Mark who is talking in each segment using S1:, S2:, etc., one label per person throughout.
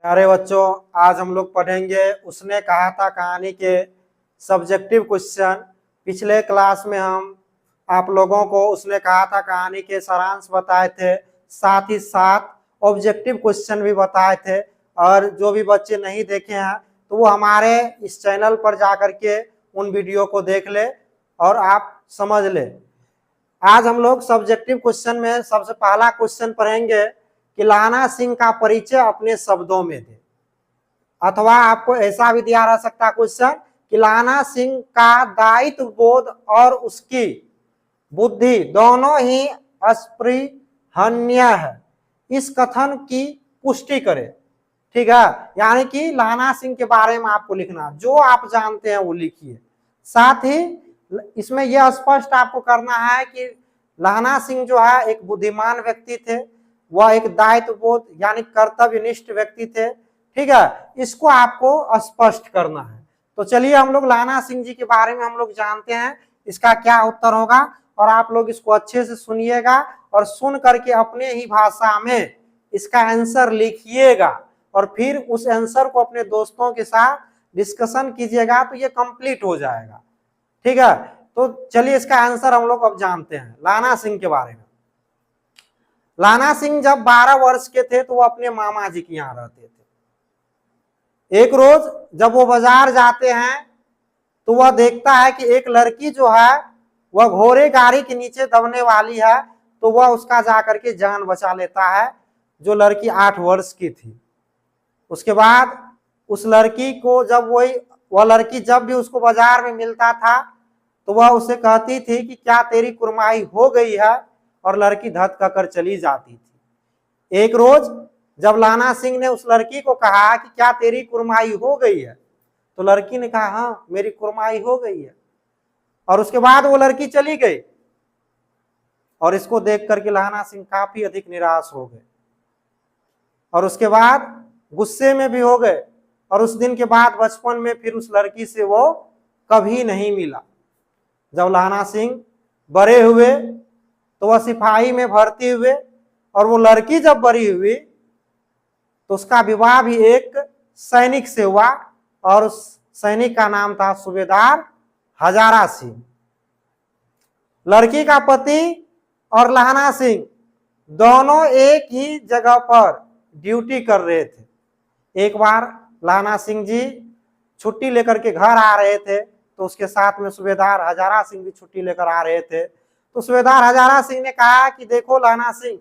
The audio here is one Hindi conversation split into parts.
S1: प्यारे बच्चों, आज हम लोग पढ़ेंगे उसने कहा था कहानी के सब्जेक्टिव क्वेश्चन। पिछले क्लास में हम आप लोगों को उसने कहा था कहानी के सारांश बताए थे, साथ ही साथ ऑब्जेक्टिव क्वेश्चन भी बताए थे। और जो भी बच्चे नहीं देखे हैं तो वो हमारे इस चैनल पर जाकर के उन वीडियो को देख ले और आप समझ ले। आज हम लोग सब्जेक्टिव क्वेश्चन में सबसे पहला क्वेश्चन पढ़ेंगे कि लाना सिंह का परिचय अपने शब्दों में दे। अथवा आपको ऐसा भी दिया रह सकता क्वेश्चन कि लाना सिंह का दायित्व बोध और उसकी बुद्धि दोनों ही अस्पृहणीय है, इस कथन की पुष्टि करे। ठीक है, यानी कि लाना सिंह के बारे में आपको लिखना, जो आप जानते हैं वो लिखिए। साथ ही इसमें यह स्पष्ट आपको करना है कि लाना सिंह जो है एक बुद्धिमान व्यक्ति थे, वह एक दायित्वबोध यानी कर्तव्यनिष्ठ व्यक्ति थे। ठीक है, इसको आपको स्पष्ट करना है। तो चलिए हम लोग लाना सिंह जी के बारे में हम लोग जानते हैं, इसका क्या उत्तर होगा और आप लोग इसको अच्छे से सुनिएगा और सुन करके अपने ही भाषा में इसका आंसर लिखिएगा और फिर उस आंसर को अपने दोस्तों के साथ डिस्कशन कीजिएगा तो ये कंप्लीट हो जाएगा। ठीक है, तो चलिए इसका आंसर हम लोग अब जानते हैं लाना सिंह के बारे में। लाना सिंह जब 12 वर्ष के थे तो वो अपने मामा जी के यहाँ रहते थे। एक रोज जब वो बाजार जाते हैं तो वह देखता है कि एक लड़की जो है वह घोड़े गाड़ी के नीचे दबने वाली है, तो वह उसका जाकर के जान बचा लेता है, जो लड़की 8 वर्ष की थी। उसके बाद उस लड़की को जब वह लड़की जब भी उसको बाजार में मिलता था तो वह उसे कहती थी कि क्या तेरी कुर्माई हो गई है, और लड़की धत कर चली जाती थी। एक रोज जब लाना सिंह ने उस लड़की को कहा कि क्या तेरी कुर्माई हो गई है, तो लड़की ने कहा हाँ मेरी कुर्माई हो गई है, और उसके बाद वो लड़की चली गई। और इसको देख करके लाना सिंह काफी अधिक निराश हो गए और उसके बाद गुस्से में भी हो गए, और उस दिन के बाद बचपन में फिर उस लड़की से वो कभी नहीं मिला। जब लाना सिंह बड़े हुए तो वह सिपाही में भर्ती हुए, और वो लड़की जब बड़ी हुई तो उसका विवाह भी एक सैनिक से हुआ, और उस सैनिक का नाम था सूबेदार हजारा सिंह। लड़की का पति और लाना सिंह दोनों एक ही जगह पर ड्यूटी कर रहे थे। एक बार लाना सिंह जी छुट्टी लेकर के घर आ रहे थे तो उसके साथ में सूबेदार हजारा सिंह भी छुट्टी लेकर आ रहे थे। तो सूबेदार हजारा सिंह ने कहा कि देखो लाना सिंह,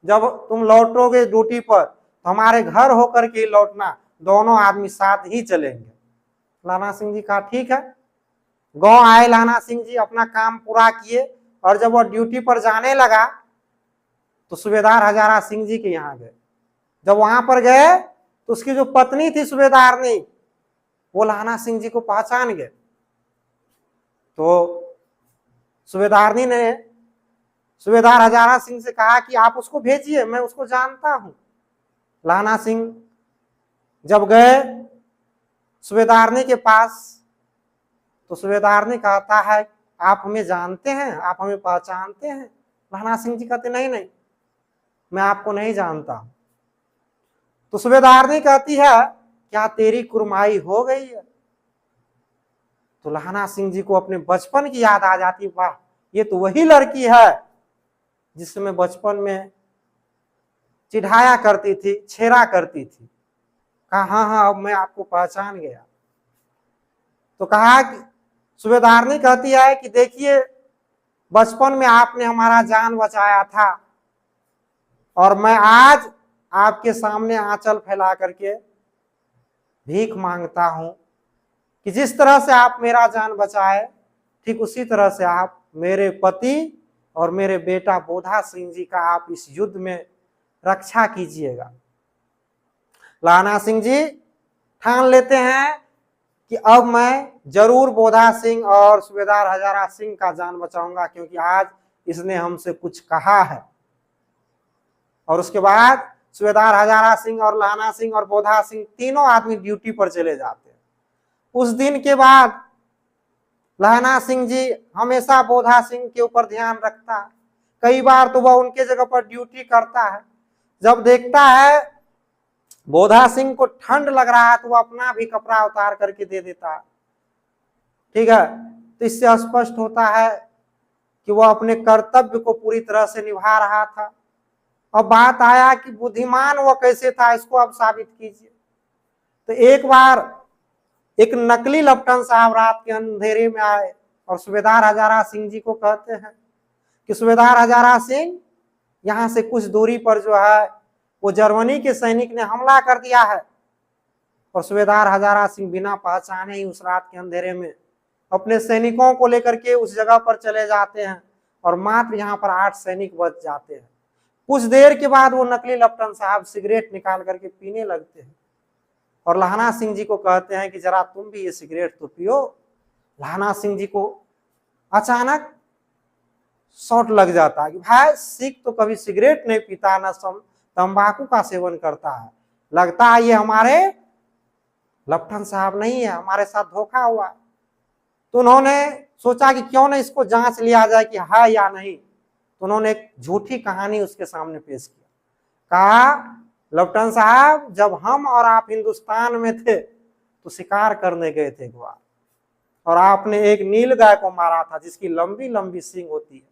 S1: जब तुम लौटोगे ड्यूटी पर तो हमारे घर होकर के लौटना, दोनों आदमी साथ ही चलेंगे। लाना सिंह जी कहा ठीक है। गांव आए लाना सिंह जी, अपना काम पूरा किए, और जब वह ड्यूटी पर जाने लगा तो सूबेदार हजारा सिंह जी के यहाँ गए। जब वहां पर गए तो उसकी जो पत्नी थी सूबेदारनी, वो लाना सिंह जी को पहचान गए। तो सूबेदारनी ने सूबेदार हजारा सिंह से कहा कि आप उसको भेजिए, मैं उसको जानता हूं। लाना सिंह जब गए सूबेदारनी के पास तो सूबेदारनी कहता है आप हमें जानते हैं, आप हमें पहचानते हैं? लाना सिंह जी कहते नहीं नहीं, मैं आपको नहीं जानता। तो सूबेदारनी कहती है क्या तेरी कुर्माई हो गई है? तो लाना सिंह जी को अपने बचपन की याद आ जाती, वाह ये तो वही लड़की है जिसमें बचपन में चिढ़ाया करती थी, छेड़ा करती थी। कहा हाँ हाँ अब मैं आपको पहचान गया। तो कहा कि सूबेदारनी कहती है कि देखिए बचपन में आपने हमारा जान बचाया था, और मैं आज आपके सामने आंचल फैला करके भीख मांगता हूं कि जिस तरह से आप मेरा जान बचाए, ठीक उसी तरह से आप मेरे पति और मेरे बेटा बोधा सिंह जी का आप इस युद्ध में रक्षा कीजिएगा। लाना सिंह जी ठान लेते हैं कि अब मैं जरूर बोधा सिंह और सूबेदार हजारा सिंह का जान बचाऊंगा, क्योंकि आज इसने हमसे कुछ कहा है। और उसके बाद सूबेदार हजारा सिंह और लाना सिंह और बोधा सिंह तीनों आदमी ड्यूटी पर चले जाते हैं। उस दिन के बाद लाना सिंह जी हमेशा बोधा सिंह के ऊपर ध्यान रखता है। कई बार तो वह उनके जगह पर ड्यूटी करता है। जब देखता है बोधा सिंह को ठंड लग रहा है तो वो अपना भी कपड़ा उतार करके दे देता है। ठीक है, तो इससे स्पष्ट होता है कि वो अपने कर्तव्य को पूरी तरह से निभा रहा था। अब बात आया कि बुद्धिमान वो कैसे था, इसको अब साबित कीजिए। तो एक बार एक नकली लेफ्टिनेंट साहब रात के अंधेरे में आए और सूबेदार हजारा सिंह जी को कहते हैं कि सूबेदार हजारा सिंह, यहाँ से कुछ दूरी पर जो है वो जर्मनी के सैनिक ने हमला कर दिया है। और सूबेदार हजारा सिंह बिना पहचाने ही उस रात के अंधेरे में अपने सैनिकों को लेकर के उस जगह पर चले जाते हैं और मात्र यहाँ पर 8 सैनिक बच जाते हैं। कुछ देर के बाद वो नकली लेफ्टिनेंट साहब सिगरेट निकाल करके पीने लगते हैं और लहना सिंह जी को कहते हैं कि जरा तुम भी ये सिगरेट तो पियो। लहना सिंह जी को अचानक शॉट लग जाता है कि भाई सिख तो कभी सिगरेट नहीं पीता, ना तंबाकू का सेवन करता है, लगता है ये हमारे लेफ्टिनेंट साहब नहीं है, हमारे साथ धोखा हुआ। तो उन्होंने सोचा कि क्यों ना इसको जांच लिया जाए कि है या नहीं। तो उन्होंने एक झूठी कहानी उसके सामने पेश किया। कहा, लेफ्टिनेंट साहब, जब हम और आप हिंदुस्तान में थे तो शिकार करने गए थे एक बार, और आपने एक नील गाय को मारा था जिसकी लंबी लंबी सींग होती है।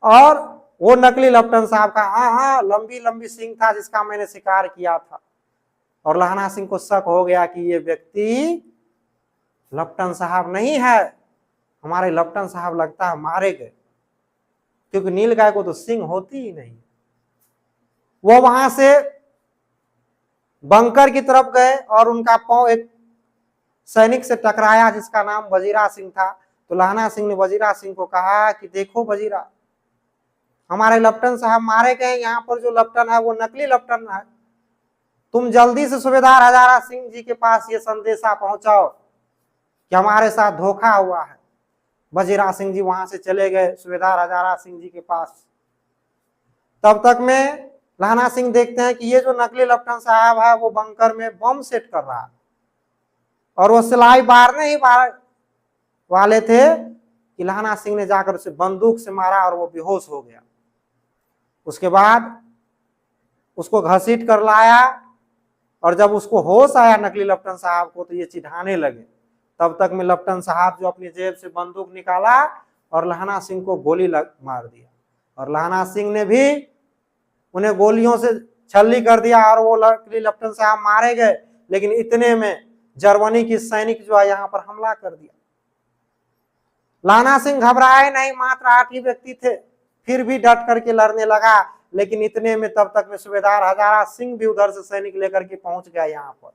S1: और वो नकली लेफ्टिनेंट साहब का हाँ लंबी लंबी सींग था जिसका मैंने शिकार किया था। और लहना सिंह को शक हो गया कि ये व्यक्ति लेफ्टिनेंट साहब नहीं है, हमारे लेफ्टिनेंट साहब लगता है मारे गए, क्योंकि नील गाय को तो सींग होती ही नहीं। वो वहां से बंकर की तरफ गए और उनका पांव एक सैनिक से टकराया जिसका नाम वजीरा सिंह था। तो लहना सिंह ने वजीरा सिंह को कहा कि देखो वजीरा, हमारे लेफ्टिनेंट साहब मारे गए, यहाँ पर जो लेफ्टिनेंट है वो नकली लेफ्टिनेंट है, तुम जल्दी से सूबेदार हजारा सिंह जी के पास ये संदेशा पहुंचाओ कि हमारे साथ धोखा हुआ है। वजीरा सिंह जी वहां से चले गए सूबेदार हजारा सिंह जी के पास। तब तक में लहना सिंह देखते हैं कि ये जो नकली लेफ्टिनेंट साहब है वो बंकर में बम सेट कर रहा है, और वो सिलाई मारने ही वाले थे कि लहना सिंह ने जाकर उसे बंदूक से मारा और वो बेहोश हो गया। उसके बाद उसको घसीट कर लाया, और जब उसको होश आया नकली लेफ्टिनेंट साहब को, तो ये चिढ़ाने लगे। तब तक में लेफ्टिनेंट साहब जो अपनी जेब से बंदूक निकाला और लहना सिंह को गोली मार दिया, और लहना सिंह ने भी उन्हें गोलियों से छल्ली कर दिया और वो नकली लेफ्टिनेंट साहब मारे गए। लेकिन इतने में जर्मनी की सैनिक जो है यहाँ पर हमला कर दिया। लहना सिंह घबराए नहीं, मात्र 8 ही व्यक्ति थे, फिर भी डट करके लड़ने लगा। लेकिन इतने में तब तक में सूबेदार हजारा सिंह भी उधर से सैनिक लेकर के पहुंच गया यहाँ पर,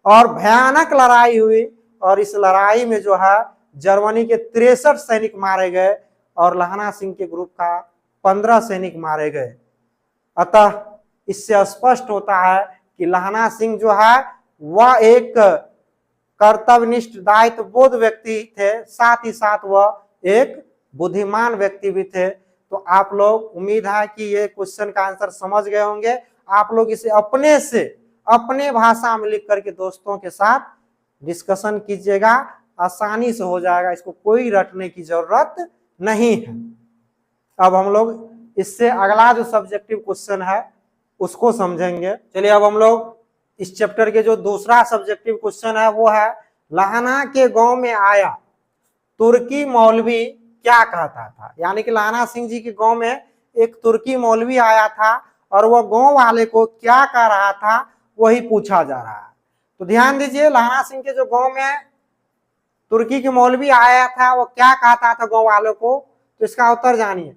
S1: और भयानक लड़ाई हुई। और इस लड़ाई में जो है जर्मनी के 63 सैनिक मारे गए और लहना सिंह के ग्रुप का 15 सैनिक मारे गए। अतः इससे स्पष्ट होता है कि लहना सिंह जो है वह एक कर्तव्यनिष्ठ दायित्वबोध व्यक्ति थे, साथ ही साथ वह एक बुद्धिमान व्यक्ति भी थे। तो आप लोग, उम्मीद है कि ये क्वेश्चन का आंसर समझ गए होंगे। आप लोग इसे अपने से अपने भाषा में लिख करके दोस्तों के साथ डिस्कशन कीजिएगा, आसानी से हो जाएगा, इसको कोई रटने की जरूरत नहीं है। अब हम लोग इससे अगला जो सब्जेक्टिव क्वेश्चन है उसको समझेंगे। चलिए अब हम लोग इस चैप्टर के जो दूसरा सब्जेक्टिव क्वेश्चन है वो है, लहना के गांव में आया तुर्की मौलवी क्या कहता था। यानी कि लहना सिंह जी के गांव में एक तुर्की मौलवी आया था और वह गांव वाले को क्या कह रहा था वही पूछा जा रहा है। तो ध्यान दीजिए, लहना सिंह के जो गांव में तुर्की के मौलवी आया था वो क्या कहता था गांव वालों को, तो इसका उत्तर जानिए।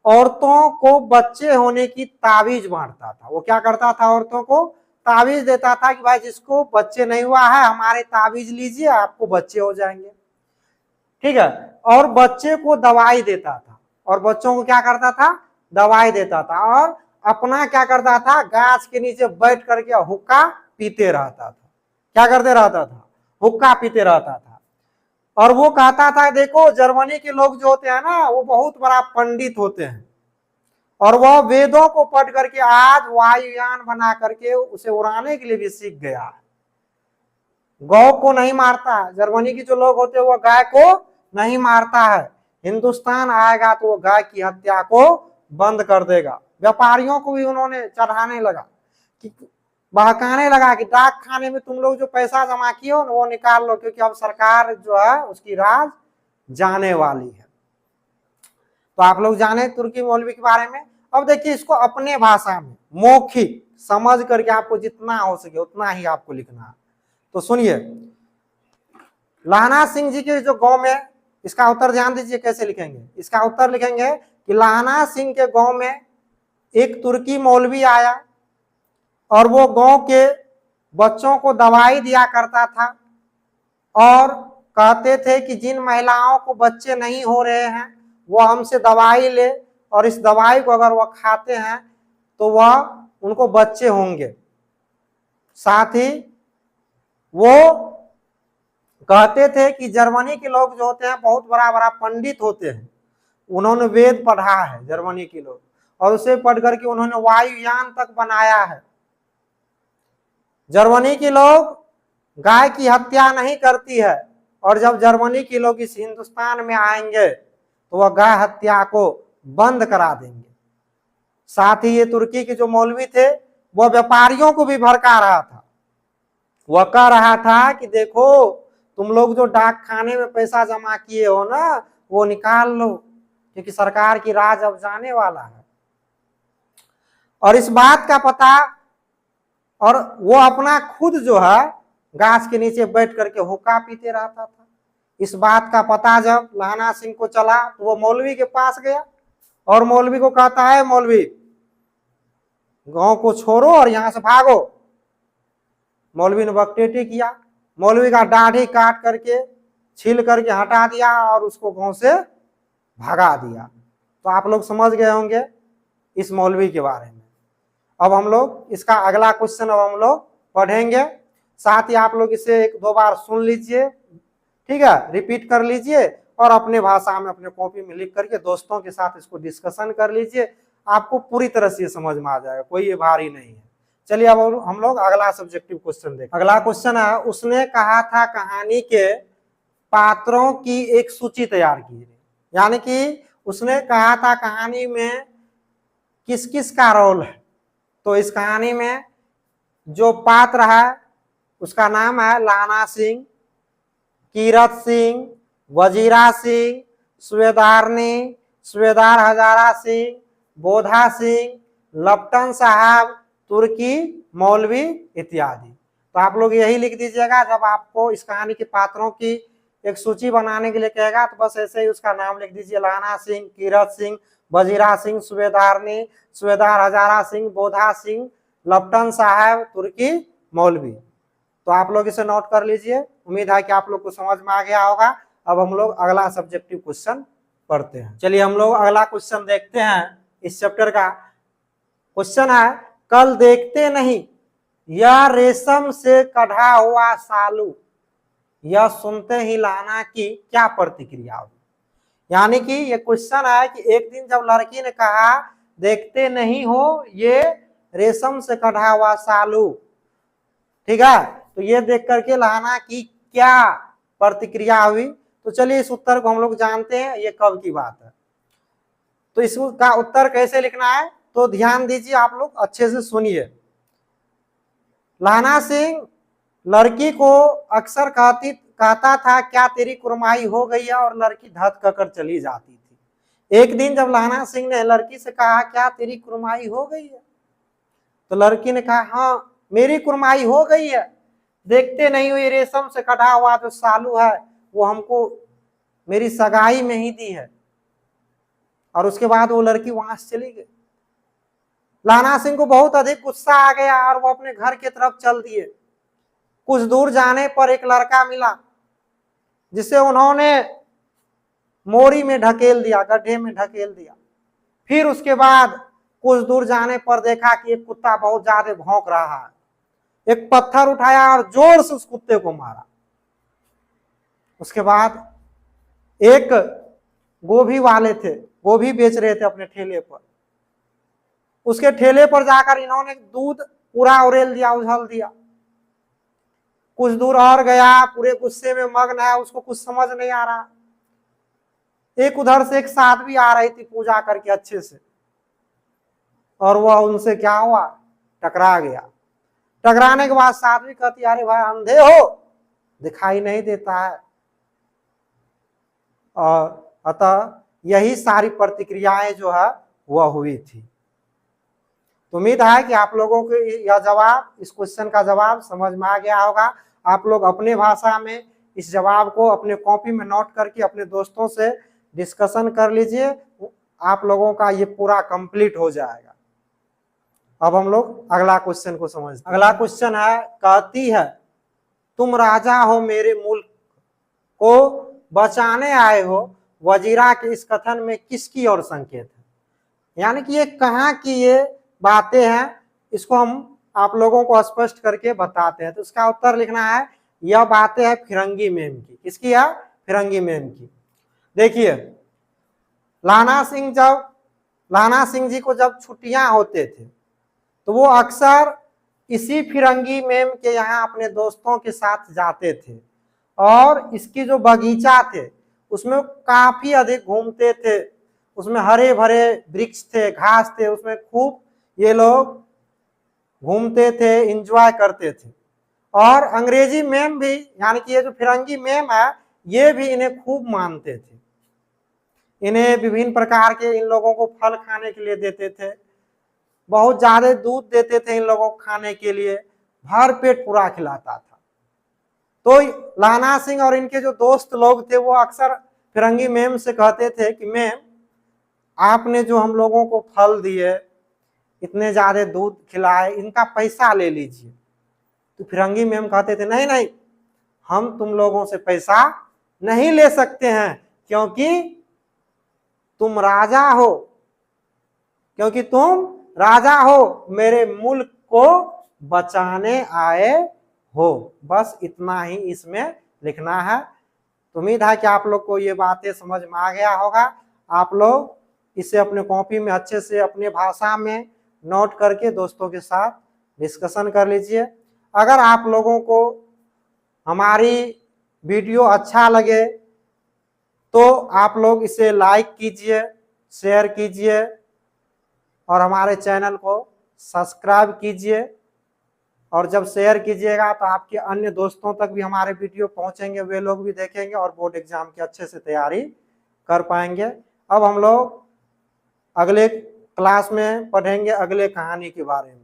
S1: औरतों को बच्चे होने की ताबीज बांटता था। वो क्या करता था, औरतों को ताबीज देता था कि भाई जिसको बच्चे नहीं हुआ है हमारे ताबीज लीजिए, आपको बच्चे हो जाएंगे। ठीक है, और बच्चे को दवाई देता था, और बच्चों को क्या करता था, दवाई देता था, और अपना क्या करता था, गाछ के नीचे बैठ करके हुक्का पीते रहता था। क्या करते रहता था, हुक्का पीते रहता था। और वो कहता था देखो जर्मनी के लोग जो होते हैं ना वो बहुत बड़ा पंडित होते हैं, और वह वेदों को पढ़ करके आज वायुयान बना करके उसे उड़ाने के लिए भी सीख गया। गौ को नहीं मारता, जर्मनी के जो लोग होते हैं वो गाय को नहीं मारता है। हिंदुस्तान आएगा तो वो गाय की हत्या को बंद कर देगा। व्यापारियों को भी उन्होंने चढ़ाने लगा कि बहकाने लगा कि डाक खाने में तुम लोग जो पैसा जमा किए हो ना वो निकाल लो, क्योंकि अब सरकार जो है उसकी राज जाने वाली है। तो आप लोग जाने तुर्की मौलवी के बारे में। अब देखिए इसको अपने भाषा में मौखिक समझ करके आपको जितना हो सके उतना ही आपको लिखना है। तो सुनिए, लाना सिंह जी के जो गांव में, इसका उत्तर ध्यान दीजिए कैसे लिखेंगे। इसका उत्तर लिखेंगे कि लाना सिंह के गांव में एक तुर्की मौलवी आया और वो गांव के बच्चों को दवाई दिया करता था और कहते थे कि जिन महिलाओं को बच्चे नहीं हो रहे हैं वो हमसे दवाई ले और इस दवाई को अगर वह खाते हैं तो वह उनको बच्चे होंगे। साथ ही वो कहते थे कि जर्मनी के लोग जो होते हैं बहुत बड़ा बड़ा पंडित होते हैं, उन्होंने वेद पढ़ा है जर्मनी के लोग, और उसे पढ़ करके उन्होंने वायुयान तक बनाया है। जर्मनी के लोग गाय की हत्या नहीं करती है और जब जर्मनी के लोग इस हिंदुस्तान में आएंगे तो वह गाय हत्या को बंद करा देंगे। साथ ही ये तुर्की के जो मौलवी थे वह व्यापारियों को भी भड़का रहा था। वह कह रहा था कि देखो तुम लोग जो डाक खाने में पैसा जमा किए हो ना वो निकाल लो, क्योंकि सरकार की राज अब जाने वाला है। और इस बात का पता, और वो अपना खुद जो है गाछ के नीचे बैठ करके हुक्का पीते रहता था। इस बात का पता जब लाना सिंह को चला तो वो मौलवी के पास गया और मौलवी को कहता है, मौलवी गांव को छोड़ो और यहां से भागो। मौलवी ने बकटेटी किया, मौलवी का दाढ़ी काट करके छील करके हटा दिया और उसको गांव से भगा दिया। तो आप लोग समझ गए होंगे इस मौलवी के बारे में। अब हम लोग इसका अगला क्वेश्चन अब हम लोग पढ़ेंगे, साथ ही आप लोग इसे एक दो बार सुन लीजिए, ठीक है, रिपीट कर लीजिए और अपने भाषा में अपने कॉपी में लिख करके दोस्तों के साथ इसको डिस्कशन कर लीजिए। आपको पूरी तरह से समझ में आ जाएगा, कोई ये भारी नहीं है। चलिए अब हम लोग अगला सब्जेक्टिव क्वेश्चन देखें। अगला क्वेश्चन है, उसने कहा था कहानी के पात्रों की एक सूची तैयार कीजिए। यानी कि उसने कहा था कहानी में किस किस का रोल है। तो इस कहानी में जो पात्र है उसका नाम है लाना सिंह, कीरत सिंह, वजीरा सिंह, सुबेदारनी, सुबेदार हजारा सिंह, बोधा सिंह, लपटन साहब, तुर्की मौलवी इत्यादि। तो आप लोग यही लिख दीजिएगा जब आपको इस कहानी के पात्रों की एक सूची बनाने के लिए कहेगा, तो बस ऐसे ही उसका नाम लिख दीजिए, लाना सिंह, कीरत सिंह, वजीरा सिंह, सुबेदारनी, सुबेदार हजारा सिंह, बोधा सिंह, लपटन साहब, तुर्की मौलवी। तो आप लोग इसे नोट कर लीजिए। उम्मीद है कि आप लोग को समझ में आ गया होगा। अब हम लोग अगला सब्जेक्टिव क्वेश्चन पढ़ते हैं। चलिए हम लोग अगला क्वेश्चन देखते हैं। इस चैप्टर का क्वेश्चन है, कल देखते नहीं यह रेशम से कढ़ा हुआ सालू, यह सुनते ही लाना की क्या प्रतिक्रिया हुई। यानी कि ये क्वेश्चन है कि एक दिन जब लड़की ने कहा देखते नहीं हो ये रेशम से कढ़ा हुआ सालू, ठीक है, तो ये देख करके लाना की क्या प्रतिक्रिया हुई। तो चलिए इस उत्तर को हम लोग जानते हैं ये कब की बात है। तो इसका उत्तर कैसे लिखना है तो ध्यान दीजिए, आप लोग अच्छे से सुनिए। लाना सिंह लड़की को अक्सर कहता था क्या तेरी कुरमाई हो गई है, और लड़की धत कर चली जाती थी। एक दिन जब लाना सिंह ने लड़की से कहा क्या तेरी कुरमाई हो गई है, तो लड़की ने कहा हाँ मेरी कुरमाई हो गई है, देखते नहीं हुई रेशम से कढ़ा हुआ जो सालू है वो हमको मेरी सगाई में ही दी है। और उसके बाद वो लड़की वहां से चली गई। लाना सिंह को बहुत अधिक गुस्सा आ गया और वो अपने घर की तरफ चल दिए। कुछ दूर जाने पर एक लड़का मिला जिसे उन्होंने मोरी में ढकेल दिया, गड्ढे में ढकेल दिया। फिर उसके बाद कुछ दूर जाने पर देखा कि एक कुत्ता बहुत ज्यादा भौंक रहा है। एक पत्थर उठाया और जोर से उस कुत्ते को मारा। उसके बाद एक गोभी वाले थे, गोभी बेच रहे थे अपने ठेले पर, उसके ठेले पर जाकर इन्होंने दूध पूरा उड़ेल दिया, उछल दिया। कुछ दूर और गया, पूरे गुस्से में मग्न है, उसको कुछ समझ नहीं आ रहा। एक उधर से एक साध्वी आ रही थी पूजा करके अच्छे से, और वह उनसे क्या हुआ, टकरा गया। टकराने के बाद साध्वी कहती अरे भाई अंधे हो, दिखाई नहीं देता है। और अतः यही सारी प्रतिक्रियाएं जो है वह हुई थी। तो उम्मीद है कि आप लोगों को यह जवाब, इस क्वेश्चन का जवाब समझ में आ गया होगा। आप लोग अपने भाषा में इस जवाब को अपने कॉपी में नोट करके अपने दोस्तों से डिस्कशन कर लीजिए, आप लोगों का ये पूरा कंप्लीट हो जाएगा। अब हम लोग अगला क्वेश्चन को समझते हैं। अगला क्वेश्चन है, कहती है तुम राजा हो मेरे मुल्क को बचाने आए हो, वजीरा के इस कथन में किसकी ओर संकेत है? यानी कि ये कहाँ की ये बातें हैं, इसको हम आप लोगों को स्पष्ट करके बताते हैं। तो इसका उत्तर लिखना है, यह बातें है फिरंगी मेम की। किसकी है? फिरंगी मेम की। देखिए, लाना सिंह जी को जब छुट्टियां होते थे तो वो अक्सर इसी फिरंगी मेम के यहाँ अपने दोस्तों के साथ जाते थे, और इसकी जो बगीचा थे उसमें काफी अधिक घूमते थे। उसमें हरे भरे वृक्ष थे, घास थे, उसमें खूब ये लोग घूमते थे, एंजॉय करते थे। और अंग्रेजी मेम भी, यानी कि ये जो फिरंगी मेम है, ये भी इन्हें खूब मानते थे। इन्हें विभिन्न प्रकार के इन लोगों को फल खाने के लिए देते थे, बहुत ज्यादा दूध देते थे इन लोगों को खाने के लिए, भर पेट पूरा खिलाता था। तो लाना सिंह और इनके जो दोस्त लोग थे वो अक्सर फिरंगी मेम से कहते थे कि मेम, आपने जो हम लोगों को फल दिए, इतने ज्यादा दूध खिलाए, इनका पैसा ले लीजिए। तो फिरंगी मेम कहते थे नहीं नहीं, हम तुम लोगों से पैसा नहीं ले सकते हैं, क्योंकि तुम राजा हो, क्योंकि तुम राजा हो, मेरे मुल्क को बचाने आए हो। बस इतना ही इसमें लिखना है। तो उम्मीद है कि आप लोग को ये बातें समझ में आ गया होगा। आप लोग इसे अपने कॉपी में अच्छे से अपने भाषा में नोट करके दोस्तों के साथ डिस्कशन कर लीजिए। अगर आप लोगों को हमारी वीडियो अच्छा लगे तो आप लोग इसे लाइक कीजिए, शेयर कीजिए और हमारे चैनल को सब्सक्राइब कीजिए। और जब शेयर कीजिएगा तो आपके अन्य दोस्तों तक भी हमारे वीडियो पहुंचेंगे, वे लोग भी देखेंगे और बोर्ड एग्जाम की अच्छे से तैयारी कर पाएंगे। अब हम लोग अगले क्लास में पढ़ेंगे अगले कहानी के बारे में।